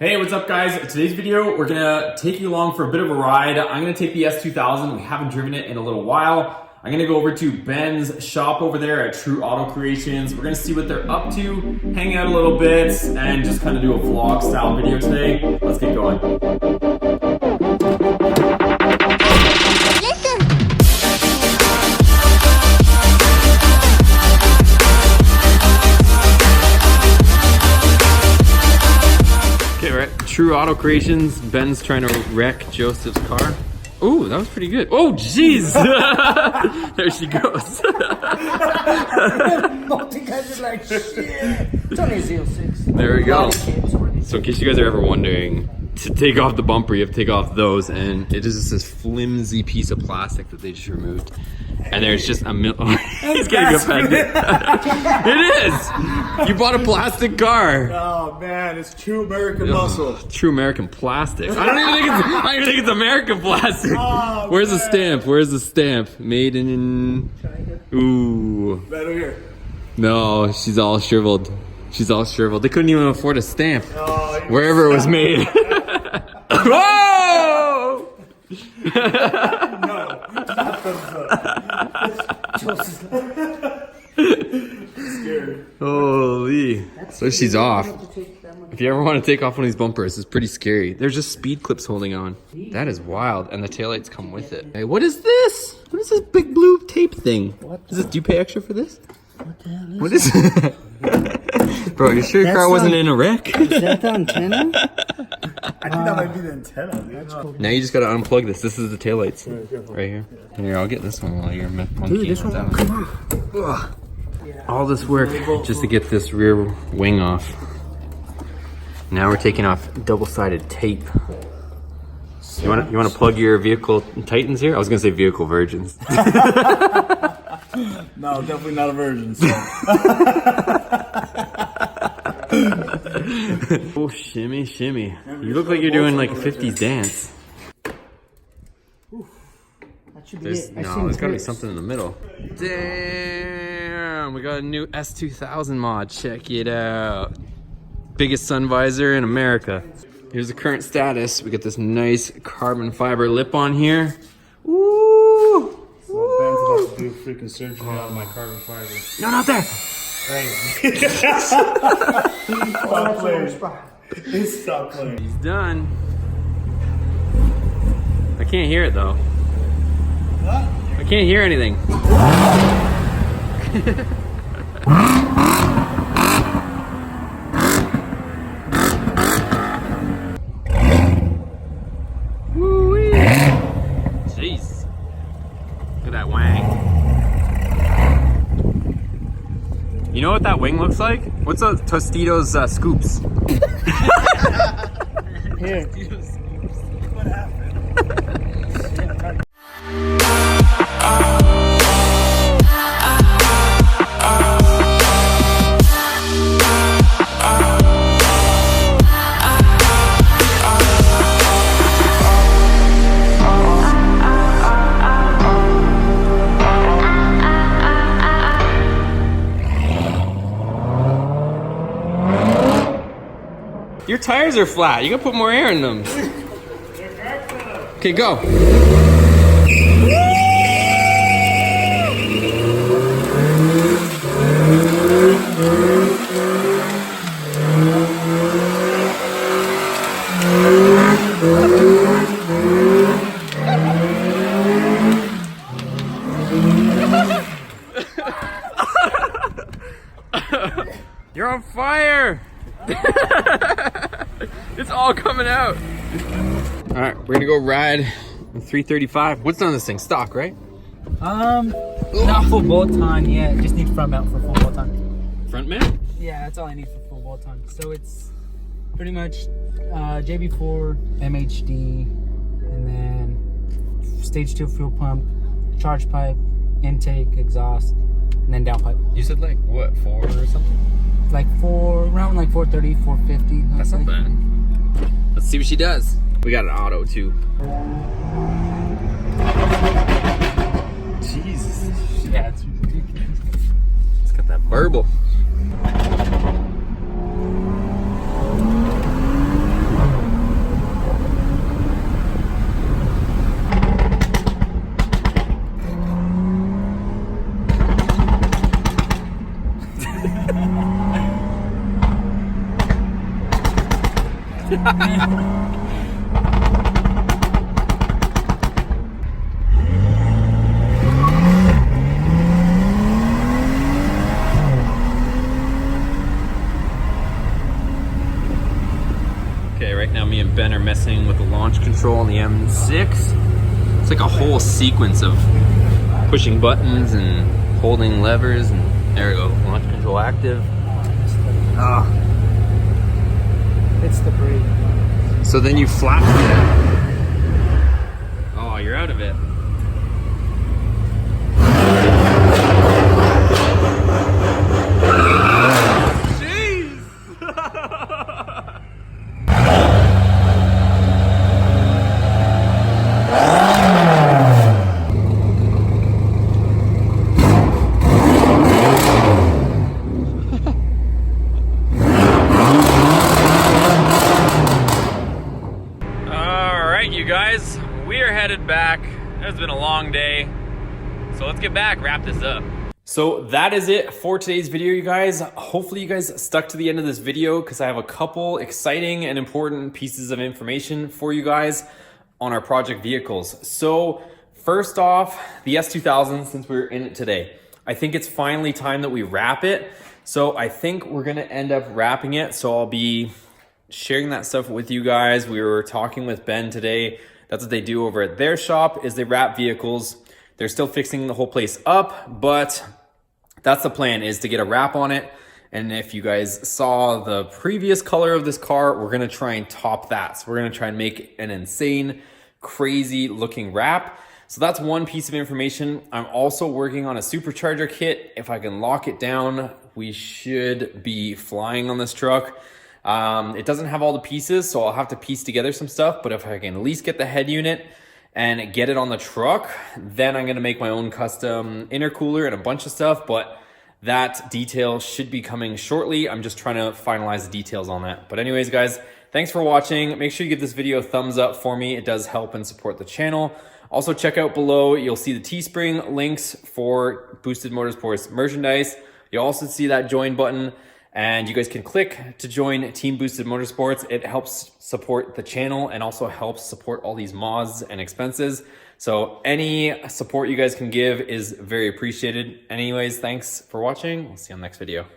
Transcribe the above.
Hey, what's up guys? Today's video, we're gonna take you along for a bit of a ride. I'm gonna take the S2000. We haven't driven it in a little while. I'm gonna go over to Ben's shop over there at True Auto Creations. We're gonna see what they're up to, hang out a little bit, and just kind of do a vlog style video today. Let's get going. True Auto Creations. Ben's trying to wreck Joseph's car. Ooh, that was pretty good. Oh, jeez. There she goes. Both you guys are like, shit. It's only a Z06. There we go. So in case you guys are ever wondering, to take off the bumper, you have to take off those, and it is just this flimsy piece of plastic that they just removed. And there's just a he's getting offended. It is! You bought a plastic car. Oh man, it's true American muscle. True American plastic. I don't even think it's American plastic. Oh, where's the stamp? Where's the stamp? Made in... Ooh. Right over here. No, she's all shriveled. She's all shriveled. They couldn't even afford a stamp. Oh, wherever it was made. Whoa! No, not scared. Holy. So she's off. If you ever want to take off one of these bumpers, it's pretty scary. There's just speed clips holding on. That is wild. And the taillights come with it. Hey, what is this? What is this big blue tape thing? What is this? Do you pay extra for this? What the hell is What is it? Bro, you sure your car wasn't in a wreck? Is that the antenna? I think that might be the antenna. That's cool. Now you just gotta unplug this. This is the taillights. Right here. Here, I'll get this one while you're monkeying. Dude, this one, come on. All this work just to get this rear wing off. Now we're taking off double-sided tape. You wanna plug your vehicle Titans here? I was gonna say vehicle virgins. No, definitely not a virgin. So. Oh, shimmy, shimmy. You look like you're doing like a 50s dance. That should be it. No, there's gotta be something in the middle. Damn, we got a new S2000 mod. Check it out. Biggest sun visor in America. Here's the current status. We got this nice carbon fiber lip on here. Ooh. So Ben's about to do freaking surgery on my carbon fiber. No, not there. Hey. Stop playing. Stop playing. He's done. I can't hear it though. What? I can't hear anything. Woo-wee. Jeez. Look at that wang. You know what that wing looks like? What's a Tostitos scoops? Here. What happened? Your tires are flat. You gotta put more air in them. Okay, go. You're on fire. It's all coming out. All right, we're gonna go ride a 335. What's on this thing? Stock, right? Not full bolt on yet. Just need front mount for full bolt on. Front mount? Yeah, that's all I need for full bolt on. So it's pretty much JB4, MHD, and then stage 2 fuel pump, charge pipe, intake, exhaust, and then downpipe. You said like what, 4 or something? Like around like 430, 450. That's not bad. Let's see what she does. We got an auto too. Jesus. Yeah, it's ridiculous. It's got that burble. Okay, right now me and Ben are messing with the launch control on the M6. It's like a whole sequence of pushing buttons and holding levers, and there we go, launch control active. It's the brake. So then you flap it. Oh, you're out of it. Guys, we are headed back. It's been a long day, so let's get back, wrap this up. So that is it for today's video, you guys. Hopefully you guys stuck to the end of this video, because I have a couple exciting and important pieces of information for you guys on our project vehicles. So first off, the S2000, since we're in it today, I think it's finally time that we wrap it. So I think we're gonna end up wrapping it. So I'll be sharing that stuff with you guys. We were talking with Ben today. That's what they do over at their shop, is they wrap vehicles. They're still fixing the whole place up, but that's the plan, is to get a wrap on it. And if you guys saw the previous color of this car, we're gonna try and top that. So we're gonna try and make an insane, crazy looking wrap. So that's one piece of information. I'm also working on a supercharger kit. If I can lock it down, we should be flying on this truck. It doesn't have all the pieces, so I'll have to piece together some stuff, but if I can at least get the head unit and get it on the truck, then I'm gonna make my own custom intercooler and a bunch of stuff, but that detail should be coming shortly. I'm just trying to finalize the details on that. But anyways, guys, thanks for watching. Make sure you give this video a thumbs up for me. It does help and support the channel. Also check out below, you'll see the Teespring links for Boosted Motorsports merchandise. You'll also see that join button, and you guys can click to join Team Boosted Motorsports. It helps support the channel and also helps support all these mods and expenses. So any support you guys can give is very appreciated. Anyways, thanks for watching. We'll see you on the next video.